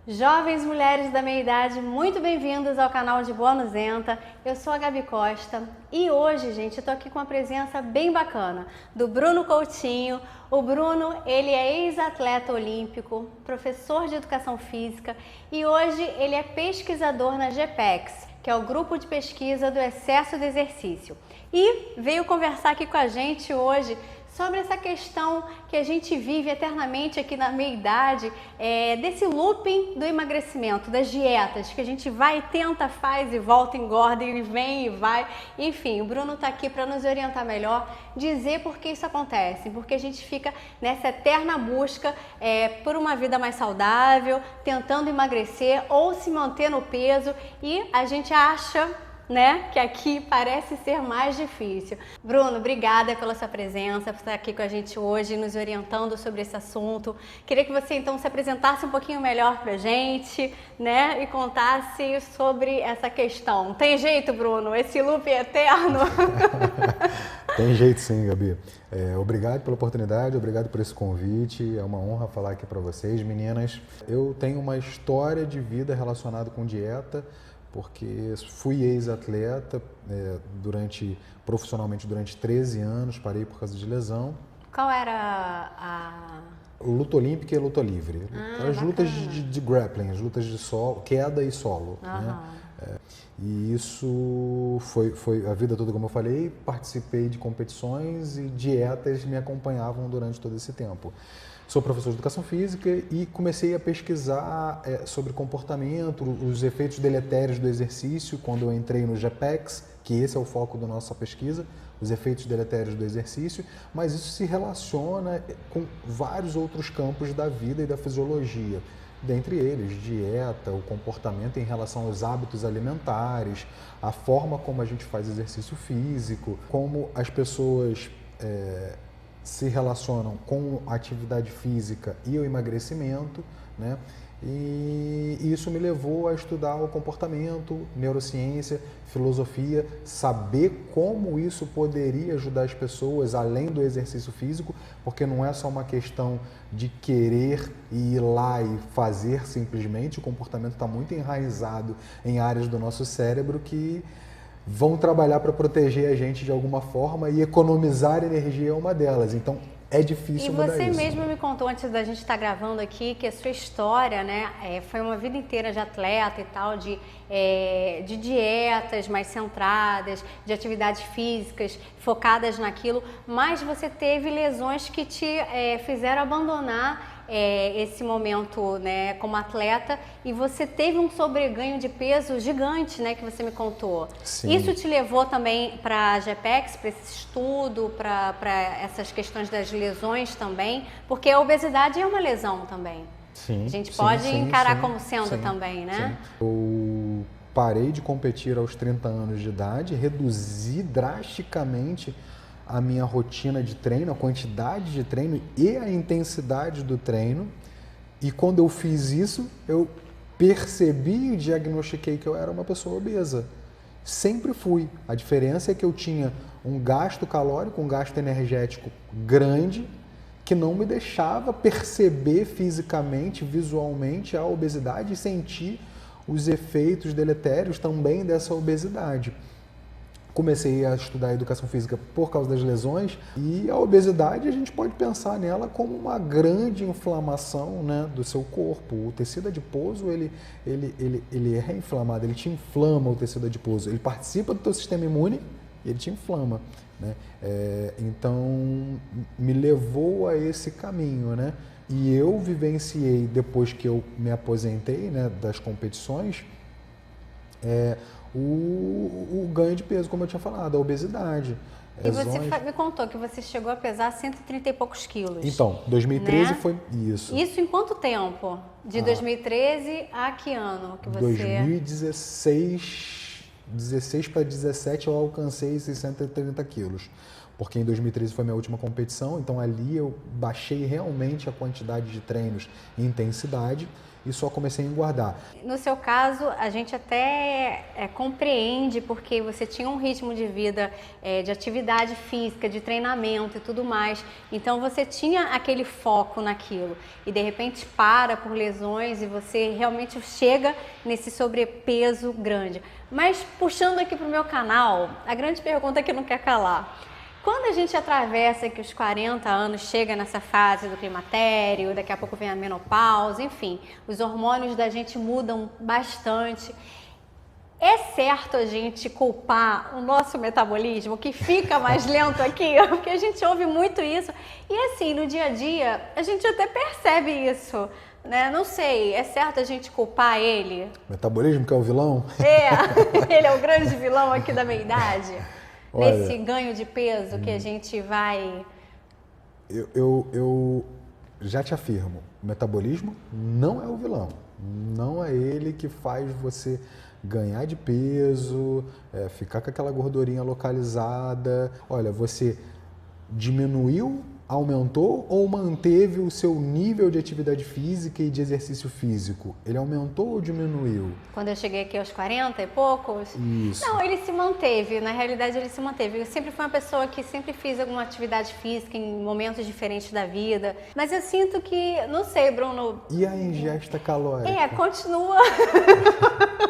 Jovens mulheres da minha idade, muito bem-vindos ao canal de Boa Nuzenta. Eu sou a Gabi Costa e hoje, gente, eu tô aqui com uma presença bem bacana do Bruno Coutinho. O Bruno, ele é ex-atleta olímpico, professor de educação física e hoje ele é pesquisador na GPEX, que é o grupo de pesquisa do excesso de exercício. E veio conversar aqui com a gente hoje sobre essa questão que a gente vive eternamente aqui na meia idade, desse looping do emagrecimento, das dietas, que a gente vai, tenta, faz e volta, engorda e vem e vai. Enfim, o Bruno está aqui para nos orientar melhor, dizer por que isso acontece, porque a gente fica nessa eterna busca por uma vida mais saudável, tentando emagrecer ou se manter no peso e a gente acha, né, que aqui parece ser mais difícil. Bruno, obrigada pela sua presença, por estar aqui com a gente hoje, nos orientando sobre esse assunto. Queria que você então se apresentasse um pouquinho melhor pra gente, né, e contasse sobre essa questão. Tem jeito, Bruno? Esse loop é eterno? Tem jeito sim, Gabi. Obrigado pela oportunidade, obrigado por esse convite. É uma honra falar aqui para vocês, meninas. Eu tenho uma história de vida relacionada com dieta, porque fui ex-atleta profissionalmente durante 13 anos, parei por causa de lesão. Qual era a... Luta olímpica e luta livre. As lutas de grappling, as lutas de solo, queda e solo. Né? E isso foi a vida toda, como eu falei, participei de competições e dietas me acompanhavam durante todo esse tempo. Sou professor de educação física e comecei a pesquisar sobre comportamento, os efeitos deletérios do exercício quando eu entrei no GPEX, que esse é o foco da nossa pesquisa, os efeitos deletérios do exercício, mas isso se relaciona com vários outros campos da vida e da fisiologia, dentre eles dieta, o comportamento em relação aos hábitos alimentares, a forma como a gente faz exercício físico, como as pessoas se relacionam com a atividade física e o emagrecimento, né? E isso me levou a estudar o comportamento, neurociência, filosofia, saber como isso poderia ajudar as pessoas além do exercício físico, porque não é só uma questão de querer ir lá e fazer simplesmente, o comportamento está muito enraizado em áreas do nosso cérebro que vão trabalhar para proteger a gente de alguma forma e economizar energia é uma delas. Então, é difícil mudar isso. E você mesmo me contou antes da gente estar gravando aqui que a sua história, né, foi uma vida inteira de atleta e tal, de dietas mais centradas, de atividades físicas focadas naquilo, mas você teve lesões que te fizeram abandonar esse momento, né, como atleta, e você teve um sobreganho de peso gigante, né, que você me contou. Sim. Isso te levou também para a GPEX, para esse estudo, para essas questões das lesões também, porque a obesidade é uma lesão também. Sim, a gente pode encarar como sendo sim, também, né? Sim. Eu parei de competir aos 30 anos de idade, reduzi drasticamente a minha rotina de treino, a quantidade de treino e a intensidade do treino. E quando eu fiz isso, eu percebi e diagnostiquei que eu era uma pessoa obesa. Sempre fui. A diferença é que eu tinha um gasto calórico, um gasto energético grande, que não me deixava perceber fisicamente, visualmente a obesidade e sentir os efeitos deletérios também dessa obesidade. Comecei a estudar educação física por causa das lesões e a obesidade a gente pode pensar nela como uma grande inflamação, né, do seu corpo. O tecido adiposo ele é inflamado, ele te inflama o tecido adiposo, ele participa do teu sistema imune e ele te inflama, né? Então me levou a esse caminho, né? E eu vivenciei depois que eu me aposentei, né, das competições, o ganho de peso, como eu tinha falado, a obesidade. E você me contou que você chegou a pesar 130 e poucos quilos. Então, 2013, né? Foi isso. Isso em quanto tempo? De 2013 a que ano que você... 2016 para 2017 eu alcancei esses 130 quilos. Porque em 2013 foi minha última competição, então ali eu baixei realmente a quantidade de treinos e intensidade e só comecei a engordar. No seu caso, a gente até compreende, porque você tinha um ritmo de vida, de atividade física, de treinamento e tudo mais, então você tinha aquele foco naquilo e de repente para por lesões e você realmente chega nesse sobrepeso grande. Mas puxando aqui para o meu canal, a grande pergunta que não quer calar: quando a gente atravessa aqui os 40 anos, chega nessa fase do climatério, daqui a pouco vem a menopausa, enfim, os hormônios da gente mudam bastante. É certo a gente culpar o nosso metabolismo, que fica mais lento aqui? Porque a gente ouve muito isso. E assim, no dia a dia, a gente até percebe isso, né? Não sei, é certo a gente culpar ele? Metabolismo que é o vilão? Ele é o grande vilão aqui da meia-idade? Olha, Nesse ganho de peso que a gente vai... Eu já te afirmo, o metabolismo não é o vilão. Não é ele que faz você ganhar de peso, ficar com aquela gordurinha localizada. Olha, você diminuiu, aumentou ou manteve o seu nível de atividade física e de exercício físico? Ele aumentou ou diminuiu? Quando eu cheguei aqui aos 40 e poucos? Isso. Não, ele se manteve, na realidade ele se manteve. Eu sempre fui uma pessoa que sempre fiz alguma atividade física em momentos diferentes da vida, mas eu sinto que, não sei, Bruno... E a ingesta calórica? Continua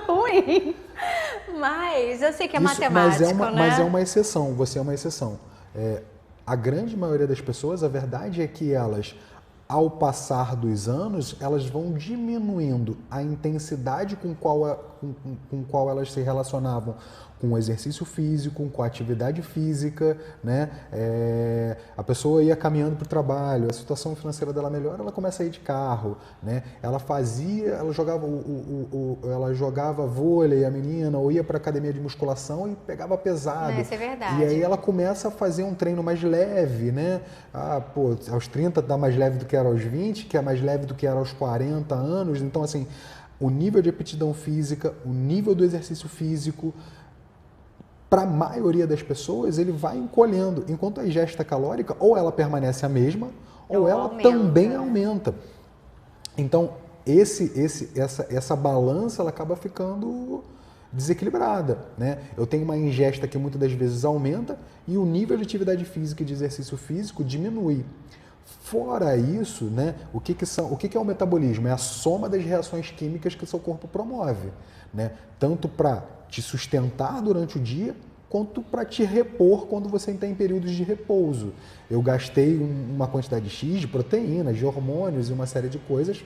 ruim, mas eu sei que é matemático, né? Mas é uma exceção, você é uma exceção. A grande maioria das pessoas, a verdade é que elas, ao passar dos anos, elas vão diminuindo a intensidade com qual elas se relacionavam com o exercício físico, com a atividade física, né? A pessoa ia caminhando para o trabalho, a situação financeira dela melhora, ela começa a ir de carro, né? Ela jogava vôlei, a menina, ou ia para a academia de musculação e pegava pesado. Isso é verdade. E aí ela começa a fazer um treino mais leve, né? Aos 30 dá mais leve do que era aos 20, que é mais leve do que era aos 40 anos. Então, assim, o nível de aptidão física, o nível do exercício físico, para a maioria das pessoas, ele vai encolhendo, enquanto a ingesta calórica, ou ela permanece a mesma, ou ela aumenta. Também aumenta. Então, essa balança, ela acaba ficando desequilibrada, né? Eu tenho uma ingesta que muitas das vezes aumenta e o nível de atividade física e de exercício físico diminui. Fora isso, né, o que é o metabolismo? É a soma das reações químicas que o seu corpo promove, né? Tanto para te sustentar durante o dia, quanto para te repor quando você está em períodos de repouso. Eu gastei uma quantidade X de proteínas, de hormônios e uma série de coisas,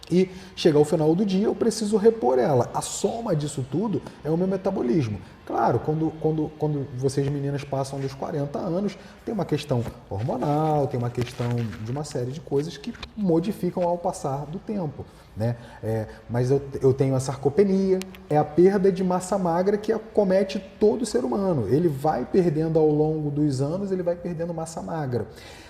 e chega ao final do dia eu preciso repor ela. A soma disso tudo é o meu metabolismo. Claro, quando vocês meninas passam dos 40 anos, tem uma questão hormonal, tem uma questão de uma série de coisas que modificam ao passar do tempo, né? Mas eu tenho a sarcopenia, é a perda de massa magra que acomete todo ser humano. Ele vai perdendo ao longo dos anos, ele vai perdendo massa magra.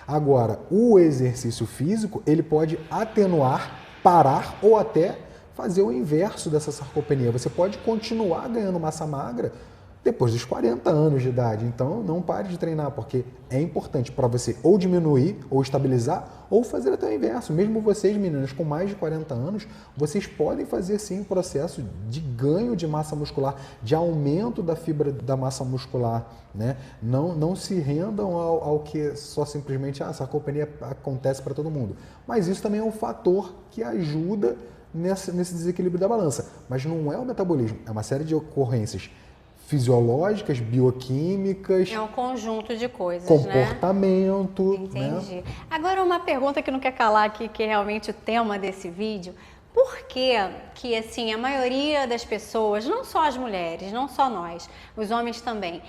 Agora, o exercício físico, ele pode atenuar, parar ou até fazer o inverso dessa sarcopenia. Você pode continuar ganhando massa magra depois dos 40 anos de idade. Então, não pare de treinar, porque é importante para você ou diminuir, ou estabilizar, ou fazer até o inverso. Mesmo vocês, meninas, com mais de 40 anos, vocês podem fazer sim um processo de ganho de massa muscular, de aumento da fibra da massa muscular, né? Não se rendam ao que só simplesmente a sarcopenia acontece para todo mundo. Mas isso também é um fator que ajuda nesse desequilíbrio da balança. Mas não é o metabolismo, é uma série de ocorrências fisiológicas, bioquímicas. É um conjunto de coisas, comportamento. Entendi. Né? Agora, uma pergunta que não quer calar aqui, que é realmente o tema desse vídeo. Por que assim, a maioria das pessoas, não só as mulheres, não só nós, os homens também,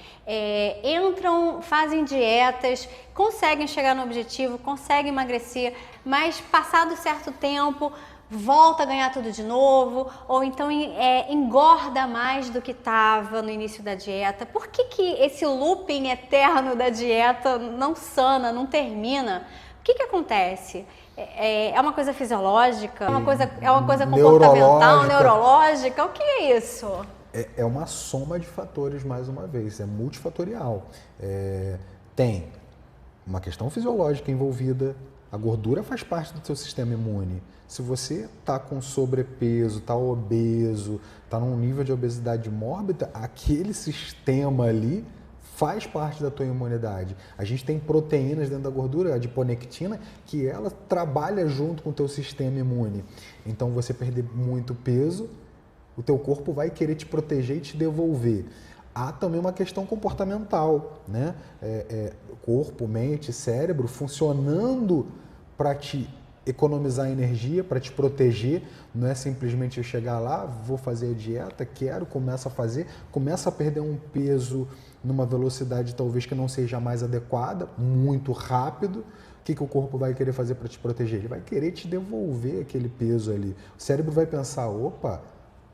entram, fazem dietas, conseguem chegar no objetivo, conseguem emagrecer, mas passado certo tempo, volta a ganhar tudo de novo, ou então engorda mais do que estava no início da dieta? Por que esse looping eterno da dieta não sana, não termina? O que acontece? É uma coisa fisiológica? É uma coisa comportamental, neurológica? O que é isso? É uma soma de fatores, mais uma vez, é multifatorial. Tem uma questão fisiológica envolvida, A gordura faz parte do seu sistema imune. Se você está com sobrepeso, está obeso, está num nível de obesidade mórbida, aquele sistema ali faz parte da tua imunidade. A gente tem proteínas dentro da gordura, a adiponectina, que ela trabalha junto com o teu sistema imune. Então, você perder muito peso, o teu corpo vai querer te proteger e te devolver. Há também uma questão comportamental, né? Corpo, mente, cérebro funcionando para te economizar energia, para te proteger. Não é simplesmente eu chegar lá, vou fazer a dieta, começa a fazer, começa a perder um peso numa velocidade talvez que não seja mais adequada, muito rápido. O que o corpo vai querer fazer para te proteger? Ele vai querer te devolver aquele peso ali. O cérebro vai pensar, opa,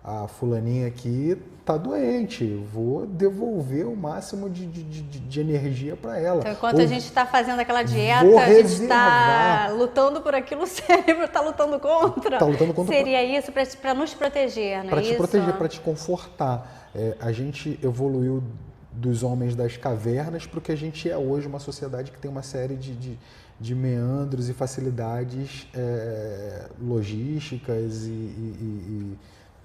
a fulaninha aqui tá doente, vou devolver o máximo de energia para ela. Então, enquanto a gente está fazendo aquela dieta, a gente está lutando por aquilo, o cérebro está lutando contra. Tá lutando contra. Seria isso para nos proteger, não é isso? Para te proteger, para te confortar. A gente evoluiu dos homens das cavernas para o que a gente é hoje, uma sociedade que tem uma série de meandros e facilidades logísticas e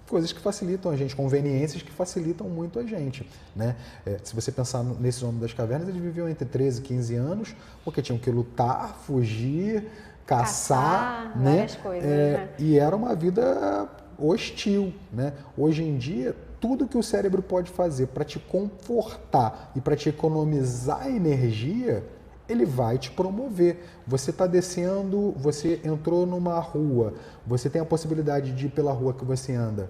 coisas que facilitam a gente, conveniências que facilitam muito a gente, né? Se você pensar nesses homens das cavernas, eles viviam entre 13 e 15 anos, porque tinham que lutar, fugir, caçar, né? Várias coisas, né? E era uma vida hostil, né? Hoje em dia, tudo que o cérebro pode fazer para te confortar e para te economizar energia, ele vai te promover. Você está descendo, você entrou numa rua, você tem a possibilidade de ir pela rua que você anda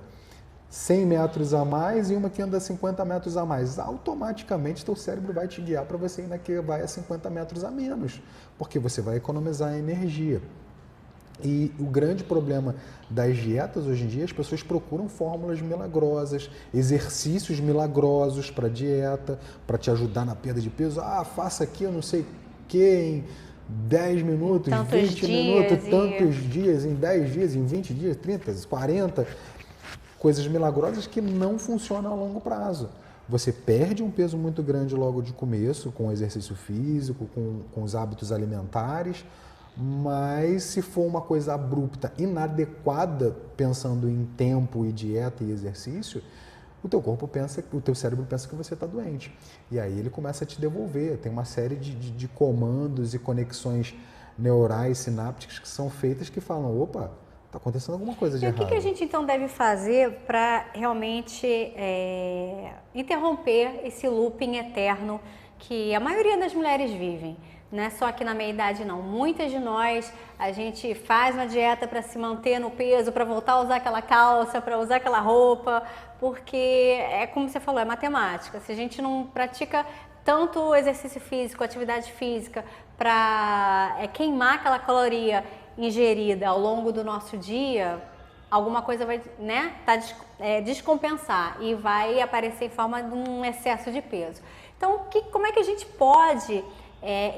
100 metros a mais e uma que anda 50 metros a mais. Automaticamente, teu cérebro vai te guiar para você ir na que vai a 50 metros a menos, porque você vai economizar energia. E o grande problema das dietas hoje em dia, as pessoas procuram fórmulas milagrosas, exercícios milagrosos para dieta, para te ajudar na perda de peso. Faça aqui, eu não sei o que, em 10 minutos, tantos 20 minutos, dias, tantos dias, em 10 dias, em 20 dias, 30, 40. Coisas milagrosas que não funcionam a longo prazo. Você perde um peso muito grande logo de começo, com o exercício físico, com os hábitos alimentares, mas se for uma coisa abrupta, inadequada, pensando em tempo e dieta e exercício, o teu corpo pensa, o teu cérebro pensa que você está doente. E aí ele começa a te devolver. Tem uma série de comandos e conexões neurais, sinápticas que são feitas que falam, opa, está acontecendo alguma coisa de errado. E o que a gente então deve fazer para realmente interromper esse looping eterno que a maioria das mulheres vivem? Não é só aqui na meia idade, não. Muitas de nós, a gente faz uma dieta para se manter no peso, para voltar a usar aquela calça, para usar aquela roupa, porque é como você falou, é matemática. Se a gente não pratica tanto exercício físico, atividade física, para queimar aquela caloria ingerida ao longo do nosso dia, alguma coisa vai descompensar e vai aparecer em forma de um excesso de peso. Então, como é que a gente pode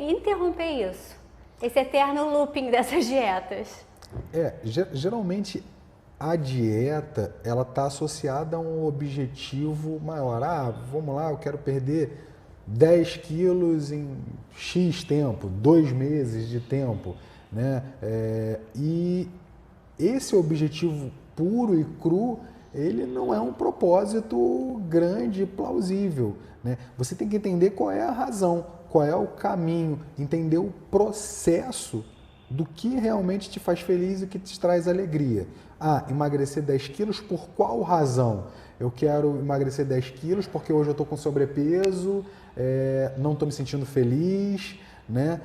interromper isso? Esse eterno looping dessas dietas? Geralmente a dieta, ela está associada a um objetivo maior. Vamos lá, eu quero perder 10 quilos em X tempo, 2 meses de tempo, né? E esse objetivo puro e cru, ele não é um propósito grande e plausível, né? Você tem que entender qual é a razão, qual é o caminho, entender o processo do que realmente te faz feliz e que te traz alegria. Emagrecer 10 quilos por qual razão? Eu quero emagrecer 10 quilos porque hoje eu estou com sobrepeso, não estou me sentindo feliz, né?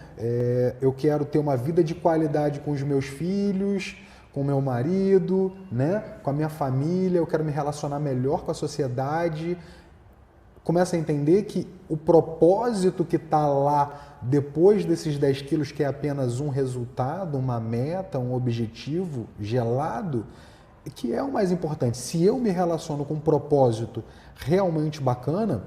Eu quero ter uma vida de qualidade com os meus filhos, com o meu marido, né? Com a minha família, eu quero me relacionar melhor com a sociedade. Começa a entender que o propósito que está lá depois desses 10 quilos, que é apenas um resultado, uma meta, um objetivo gelado, que é o mais importante. Se eu me relaciono com um propósito realmente bacana,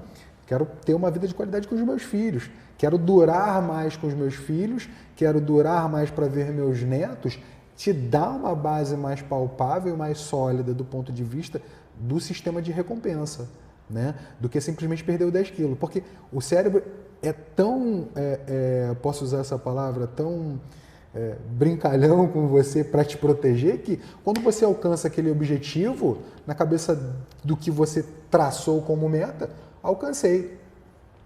quero ter uma vida de qualidade com os meus filhos, quero durar mais com os meus filhos, quero durar mais para ver meus netos, te dá uma base mais palpável, mais sólida do ponto de vista do sistema de recompensa, né? Do que simplesmente perder os 10 quilos. Porque o cérebro é tão, posso usar essa palavra, tão brincalhão com você para te proteger, que quando você alcança aquele objetivo, na cabeça do que você traçou como meta, alcancei.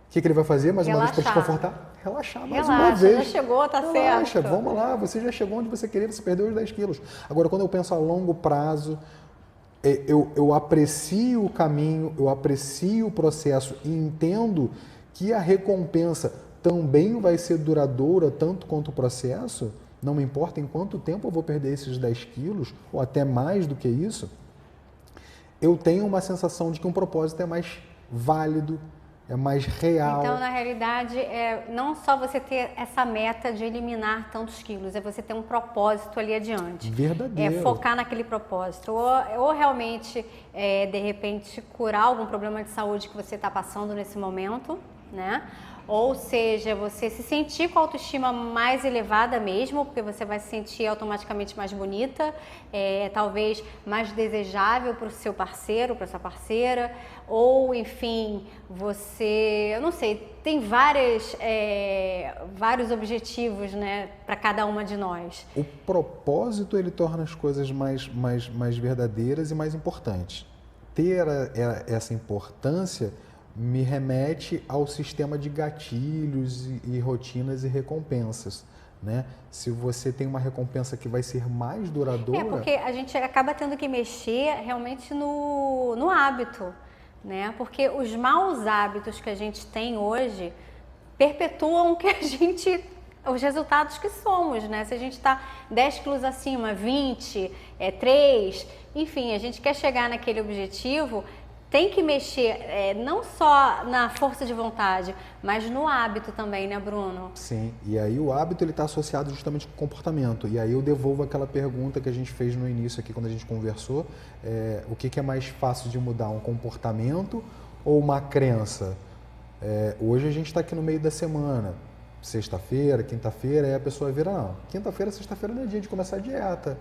O que ele vai fazer mais uma vez para te confortar? Relaxar mais uma vez. Já chegou, tá Relaxa, certo. vamos lá, você já chegou onde você queria, você perdeu os 10 quilos. Agora, quando eu penso a longo prazo, eu aprecio o caminho, eu aprecio o processo e entendo que a recompensa também vai ser duradoura tanto quanto o processo, não me importa em quanto tempo eu vou perder esses 10 quilos, ou até mais do que isso, eu tenho uma sensação de que um propósito é mais válido, é mais real. Então, na realidade, não só você ter essa meta de eliminar tantos quilos, é você ter um propósito ali adiante. Verdadeiro. É focar naquele propósito. Ou realmente, de repente, curar algum problema de saúde que você está passando nesse momento, né? Ou seja, você se sentir com a autoestima mais elevada mesmo, porque você vai se sentir automaticamente mais bonita, talvez mais desejável para o seu parceiro, para sua parceira, ou enfim, eu não sei, tem vários objetivos, né, para cada uma de nós. O propósito, ele torna as coisas mais verdadeiras e mais importantes. Ter essa importância me remete ao sistema de gatilhos e rotinas e recompensas, né? Se você tem uma recompensa que vai ser mais duradoura... Porque a gente acaba tendo que mexer realmente no hábito, né? Porque os maus hábitos que a gente tem hoje perpetuam os resultados que somos, né? Se a gente está 10 quilos acima, 20, 3, enfim, a gente quer chegar naquele objetivo... Tem que mexer não só na força de vontade, mas no hábito também, né, Bruno? Sim, e aí o hábito ele está associado justamente com o comportamento. E aí eu devolvo aquela pergunta que a gente fez no início aqui quando a gente conversou. O que é mais fácil de mudar, um comportamento ou uma crença? Hoje a gente está aqui no meio da semana, sexta-feira, quinta-feira, aí a pessoa vira, não, quinta-feira, sexta-feira não é dia de começar a dieta.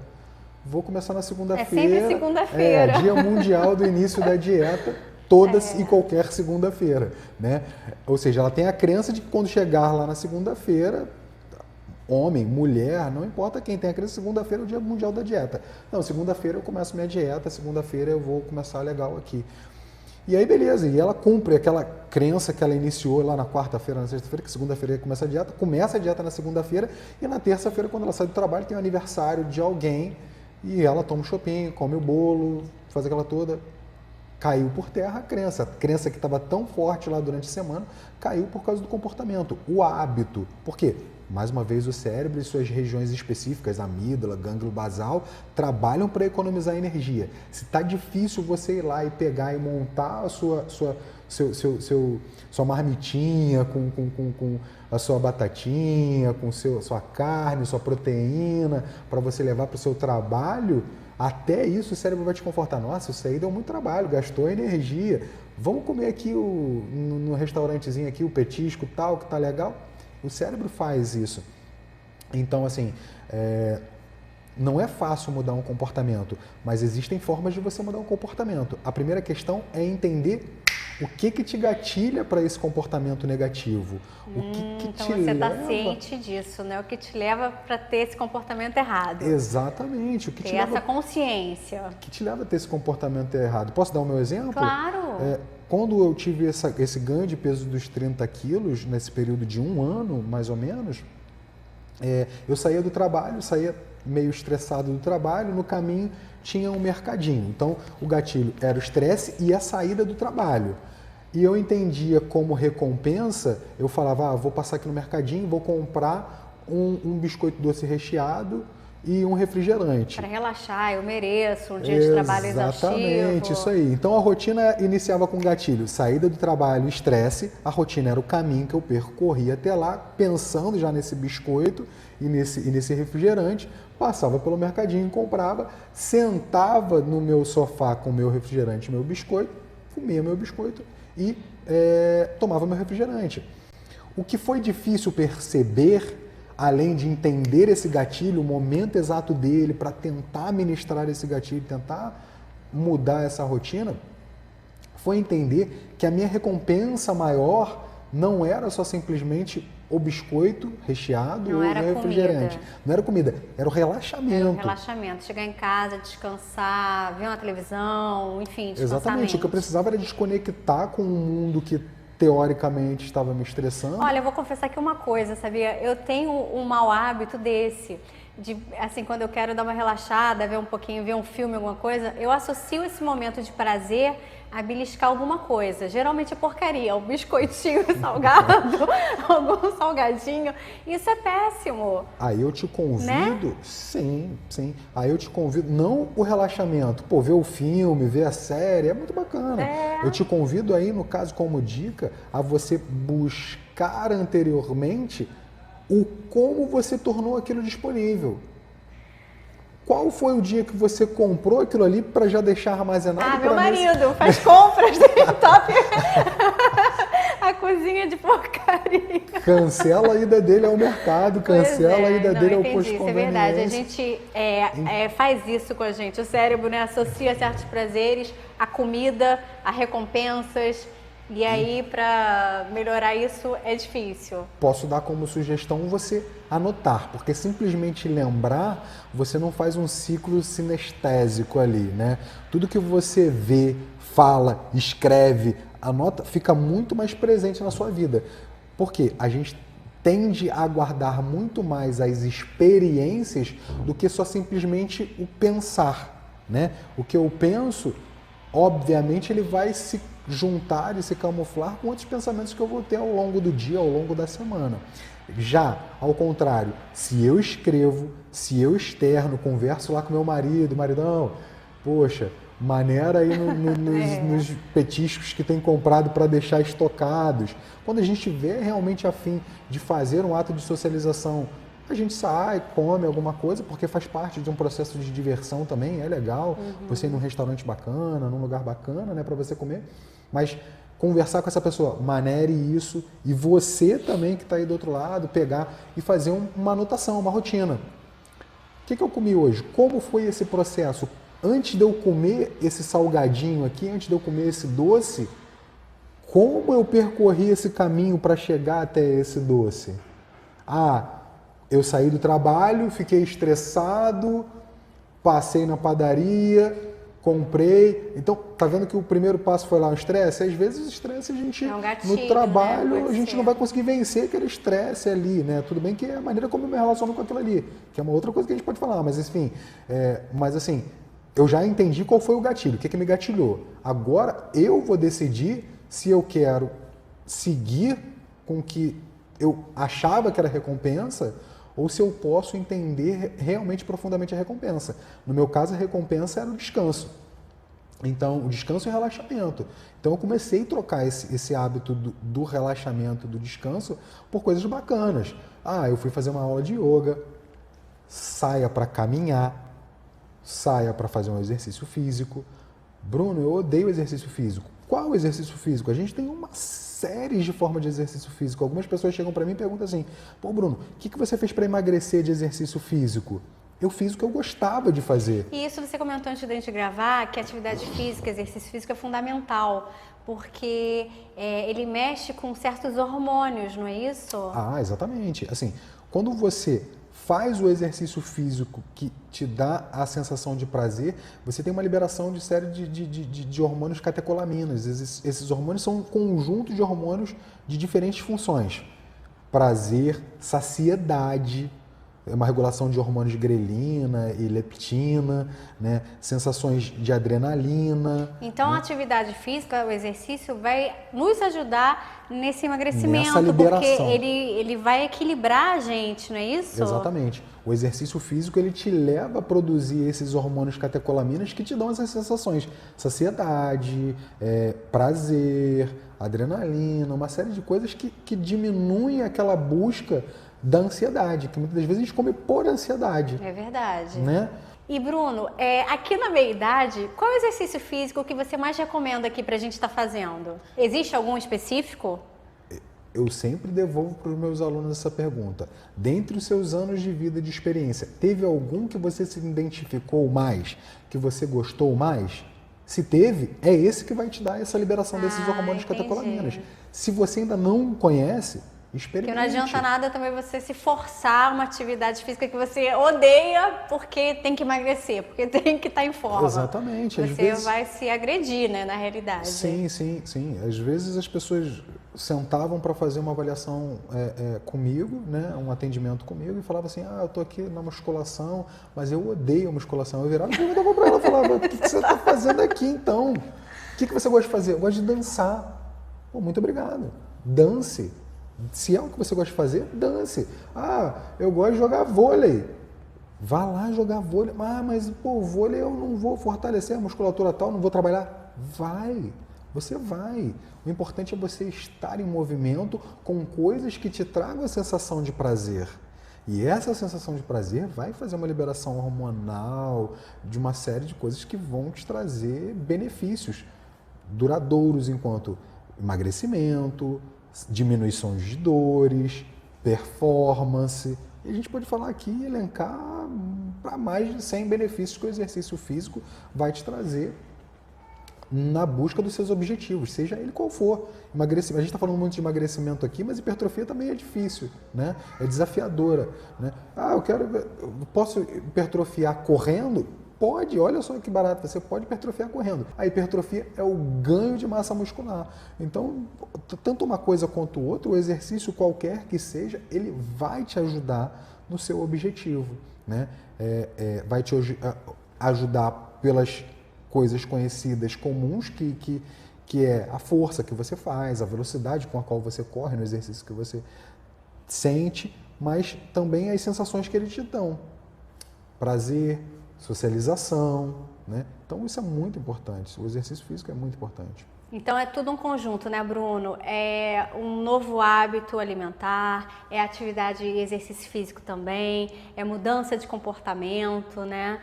Vou começar na segunda-feira. É sempre segunda-feira. Dia mundial do início da dieta, todas e qualquer segunda-feira, né? Ou seja, ela tem a crença de que quando chegar lá na segunda-feira, homem, mulher, não importa quem tem a crença, segunda-feira é o dia mundial da dieta. Não, segunda-feira eu começo minha dieta, segunda-feira eu vou começar legal aqui. E aí, beleza, e ela cumpre aquela crença que ela iniciou lá na quarta-feira, na sexta-feira, que segunda-feira começa a dieta na segunda-feira, e na terça-feira, quando ela sai do trabalho, tem o aniversário de alguém, e ela toma o shopping, come o bolo, faz aquela toda. Caiu por terra a crença. A crença que estava tão forte lá durante a semana caiu por causa do comportamento, o hábito. Por quê? Mais uma vez, o cérebro e suas regiões específicas, amígdala, gânglio basal, trabalham para economizar energia. Se está difícil você ir lá e pegar e montar a sua marmitinha com a sua batatinha, com sua carne, sua proteína, para você levar para o seu trabalho, até isso o cérebro vai te confortar. Nossa, isso aí deu muito trabalho, gastou energia. Vamos comer aqui no restaurantezinho aqui, o petisco tal, que tá legal. O cérebro faz isso. Então, assim, não é fácil mudar um comportamento, mas existem formas de você mudar um comportamento. A primeira questão é entender o que te gatilha para esse comportamento negativo. Então você está ciente disso, né? O que te leva para ter esse comportamento errado. Exatamente. Ter essa consciência. O que te leva a ter esse comportamento errado? Posso dar o meu exemplo? Claro. Quando eu tive esse ganho de peso dos 30 quilos, nesse período de 1 ano, mais ou menos, eu saía do trabalho, saía meio estressado do trabalho, no caminho tinha um mercadinho. Então, o gatilho era o estresse e a saída do trabalho. E eu entendia como recompensa, eu falava, vou passar aqui no mercadinho, vou comprar um biscoito doce recheado e um refrigerante. Para relaxar, eu mereço um dia de trabalho exaustivo. Exatamente, isso aí. Então a rotina iniciava com gatilho, saída do trabalho, estresse, a rotina era o caminho que eu percorria até lá, pensando já nesse biscoito e nesse refrigerante, passava pelo mercadinho, comprava, sentava no meu sofá com o meu refrigerante e meu biscoito, comia meu biscoito e tomava meu refrigerante. O que foi difícil perceber, além de entender esse gatilho, o momento exato dele, para tentar administrar esse gatilho, tentar mudar essa rotina, foi entender que a minha recompensa maior não era só simplesmente o biscoito recheado Não ou o era refrigerante. comida. Não era comida, era o relaxamento. Era um relaxamento. Chegar em casa, descansar, ver uma televisão, enfim, descansar Exatamente. a mente. O que eu precisava era desconectar com um mundo que teoricamente estava me estressando. Olha, eu vou confessar aqui uma coisa, sabia? Eu tenho um mau hábito desse. De, assim, quando eu quero dar uma relaxada, ver um pouquinho, ver um filme, alguma coisa, eu associo esse momento de prazer a beliscar alguma coisa. Geralmente é porcaria, um biscoitinho salgado, algum salgadinho. Isso é péssimo. Aí eu te convido, Né? sim. Aí eu te convido, não o relaxamento, pô, ver o filme, ver a série, é muito bacana. Eu te convido aí, no caso, como dica, a você buscar anteriormente o como você tornou aquilo disponível. Qual foi o dia que você comprou aquilo ali para já deixar armazenado? Ah, meu pra marido faz compras de top. A cozinha de porcaria. Cancela a ida dele ao mercado, cancela Pois a ida dele ao entendi, posto de isso é verdade. A conveniência. gente faz isso com a gente. O cérebro, né, associa certos prazeres à comida, a recompensas. E aí, para melhorar isso, é difícil. Posso dar como sugestão você anotar, porque simplesmente lembrar, você não faz um ciclo sinestésico ali, né? Tudo que você vê, fala, escreve, anota, fica muito mais presente na sua vida. Porque a gente tende a guardar muito mais as experiências do que só simplesmente o pensar, né? O que eu penso, obviamente, ele vai se juntar e se camuflar com outros pensamentos que eu vou ter ao longo do dia, ao longo da semana. Já, ao contrário, se eu escrevo, se eu externo, converso lá com meu marido, maridão, poxa, maneira aí nos petiscos que tem comprado para deixar estocados. Quando a gente estiver realmente a fim de fazer um ato de socialização, a gente sai, come alguma coisa, porque faz parte de um processo de diversão também, é legal. Você ir num restaurante bacana, num lugar bacana, né, para você comer. Mas conversar com essa pessoa, manere isso, e você também que está aí do outro lado, pegar e fazer uma anotação, uma rotina. O que eu comi hoje? Como foi esse processo? Antes de eu comer esse salgadinho aqui, antes de eu comer esse doce, como eu percorri esse caminho para chegar até esse doce? Ah, eu saí do trabalho, fiquei estressado, passei na padaria, comprei. Então, tá vendo que o primeiro passo foi lá o estresse? Às vezes o estresse a gente, É um gatilho, no trabalho, né? a gente não vai conseguir vencer aquele estresse ali, né? Tudo bem que é a maneira como eu me relaciono com aquilo ali, que é uma outra coisa que a gente pode falar, mas enfim, mas assim, eu já entendi qual foi o gatilho, o que me gatilhou. Agora eu vou decidir se eu quero seguir com o que eu achava que era recompensa ou se eu posso entender realmente profundamente a recompensa. No meu caso, a recompensa era o descanso. Então, o descanso e o relaxamento. Então, eu comecei a trocar esse hábito do relaxamento, do descanso, por coisas bacanas. Ah, eu fui fazer uma aula de yoga, saia para caminhar, saia para fazer um exercício físico. Bruno, eu odeio exercício físico. Qual exercício físico? A gente tem uma série de formas de exercício físico. Algumas pessoas chegam para mim e perguntam assim, pô, Bruno, o que você fez para emagrecer de exercício físico? Eu fiz o que eu gostava de fazer. E isso você comentou antes da gente gravar, que atividade física, exercício físico é fundamental, porque ele mexe com certos hormônios, não é isso? Ah, exatamente. Assim, quando você faz o exercício físico que te dá a sensação de prazer, você tem uma liberação de série de hormônios catecolaminas. Esses hormônios são um conjunto de hormônios de diferentes funções. Prazer, saciedade, uma regulação de hormônios de grelina e leptina, né? Sensações de adrenalina. Então, a atividade física, o exercício, vai nos ajudar nesse emagrecimento, Nessa liberação. porque ele vai equilibrar a gente, não é isso? Exatamente. O exercício físico, ele te leva a produzir esses hormônios catecolaminas que te dão essas sensações. Saciedade, prazer, adrenalina, uma série de coisas que diminuem aquela busca da ansiedade, que muitas das vezes a gente come por ansiedade. É verdade. Né? E Bruno, aqui na meia-idade, qual é o exercício físico que você mais recomenda aqui pra gente estar fazendo? Existe algum específico? Eu sempre devolvo para os meus alunos essa pergunta. Dentre os seus anos de vida, de experiência, teve algum que você se identificou mais, que você gostou mais? Se teve, é esse que vai te dar essa liberação desses hormônios entendi. catecolaminas. Se você ainda não conhece, experimente. Porque não adianta nada também você se forçar uma atividade física que você odeia porque tem que emagrecer, porque tem que estar em forma. Exatamente. Às Você vezes... vai se agredir, né, na realidade. Sim. Às vezes as pessoas sentavam para fazer uma avaliação comigo, né, um atendimento comigo, e falavam assim, eu tô aqui na musculação, mas eu odeio a musculação. Eu virava e perguntava para ela, falava, o que você está fazendo aqui então? O que você gosta de fazer? Eu gosto de dançar. Pô, muito obrigado. Dance. Se é o que você gosta de fazer, dance. Eu gosto de jogar vôlei. Vá lá jogar vôlei. Mas pô, vôlei eu não vou fortalecer a musculatura tal, não vou trabalhar. Vai. Você vai. O importante é você estar em movimento com coisas que te tragam a sensação de prazer. E essa sensação de prazer vai fazer uma liberação hormonal de uma série de coisas que vão te trazer benefícios duradouros enquanto emagrecimento, diminuição de dores, performance. E a gente pode falar aqui e elencar para mais de 100 benefícios que o exercício físico vai te trazer na busca dos seus objetivos, seja ele qual for. Emagrecimento, a gente está falando muito de emagrecimento aqui, mas hipertrofia também é difícil, né? É desafiadora, né? Eu posso hipertrofiar correndo? Pode, olha só que barato, você pode hipertrofiar correndo. A hipertrofia é o ganho de massa muscular. Então, tanto uma coisa quanto outra, o exercício qualquer que seja, ele vai te ajudar no seu objetivo, né? Vai te ajudar pelas coisas conhecidas comuns, que é a força que você faz, a velocidade com a qual você corre no exercício que você sente, mas também as sensações que ele te dão. Prazer, socialização, né? Então isso é muito importante, o exercício físico é muito importante. Então é tudo um conjunto, né, Bruno? É um novo hábito alimentar, é atividade e exercício físico também, é mudança de comportamento, né?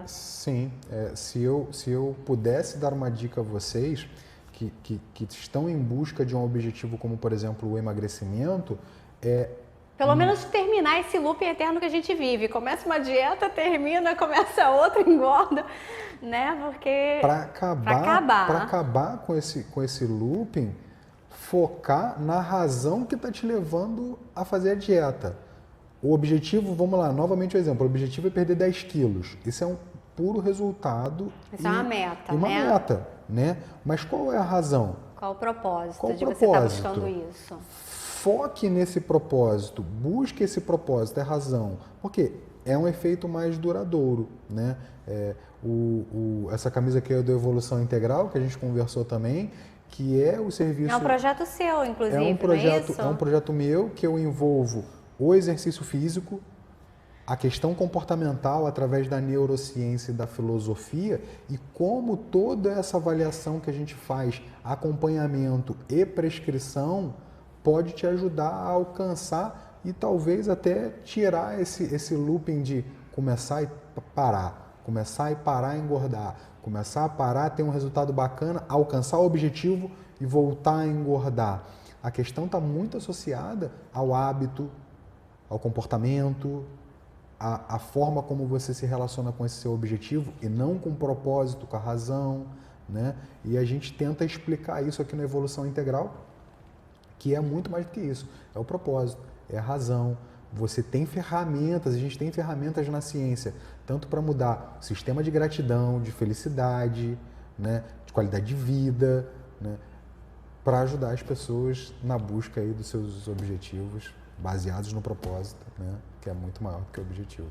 Sim, se eu pudesse dar uma dica a vocês que estão em busca de um objetivo como, por exemplo, o emagrecimento, pelo menos terminar esse looping eterno que a gente vive. Começa uma dieta, termina, começa outra, engorda, né? Porque... Para acabar com esse looping, focar na razão que está te levando a fazer a dieta. O objetivo, vamos lá, novamente o exemplo, o objetivo é perder 10 quilos. Isso é um puro resultado. Isso é uma meta, uma meta, né? Mas qual é a razão? Qual o propósito Qual de propósito? você estar buscando isso? Foque nesse propósito, busque esse propósito, é razão. Porque é um efeito mais duradouro, né? Essa camisa aqui é do Evolução Integral, que a gente conversou também, que é o serviço... É um projeto seu, inclusive, não é isso? É um projeto meu que eu envolvo o exercício físico, a questão comportamental através da neurociência e da filosofia, e como toda essa avaliação que a gente faz, acompanhamento e prescrição, pode te ajudar a alcançar e talvez até tirar esse looping de começar e parar e engordar, começar a parar, ter um resultado bacana, alcançar o objetivo e voltar a engordar. A questão está muito associada ao hábito, ao comportamento, a forma como você se relaciona com esse seu objetivo e não com o propósito, com a razão, né? E a gente tenta explicar isso aqui na Evolução Integral, que é muito mais do que isso. É o propósito, é a razão. Você tem ferramentas, a gente tem ferramentas na ciência, tanto para mudar o sistema de gratidão, de felicidade, né? De qualidade de vida, né? Para ajudar as pessoas na busca aí dos seus objetivos, baseados no propósito, né? Que é muito maior do que o objetivo.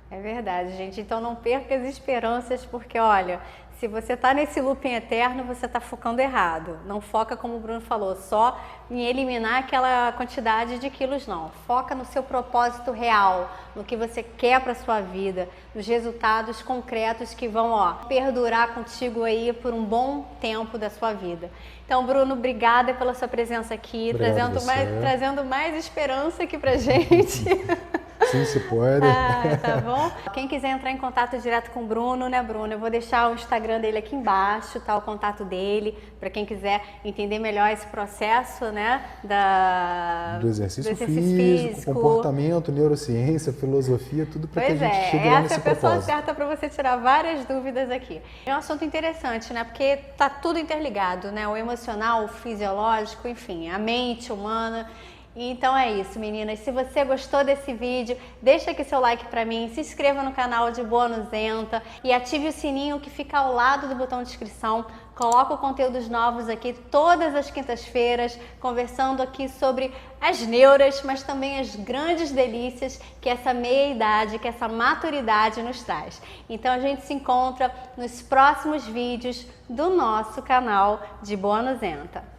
É verdade, gente. Então não perca as esperanças, porque olha, se você está nesse looping eterno, você está focando errado. Não foca, como o Bruno falou, só em eliminar aquela quantidade de quilos, não. Foca no seu propósito real, no que você quer para sua vida, nos resultados concretos que vão, perdurar contigo aí por um bom tempo da sua vida. Então, Bruno, obrigada pela sua presença aqui, trazendo mais esperança aqui pra gente. Sim, se pode. Tá bom? Quem quiser entrar em contato direto com o Bruno, né, Bruno? Eu vou deixar o Instagram dele aqui embaixo, tá? O contato dele, para quem quiser entender melhor esse processo, né? Do exercício físico, comportamento, neurociência, filosofia, tudo para que a gente chegue lá nesse propósito. Essa é a pessoa certa para você tirar várias dúvidas aqui. É um assunto interessante, né? Porque tá tudo interligado, né? O emocional, o fisiológico, enfim, a mente humana. Então é isso, meninas. Se você gostou desse vídeo, deixa aqui seu like pra mim, se inscreva no canal de Boa Nuzenta e ative o sininho que fica ao lado do botão de inscrição. Coloco conteúdos novos aqui todas as quintas-feiras, conversando aqui sobre as neuras, mas também as grandes delícias que essa meia-idade, que essa maturidade nos traz. Então a gente se encontra nos próximos vídeos do nosso canal de Boa Nuzenta.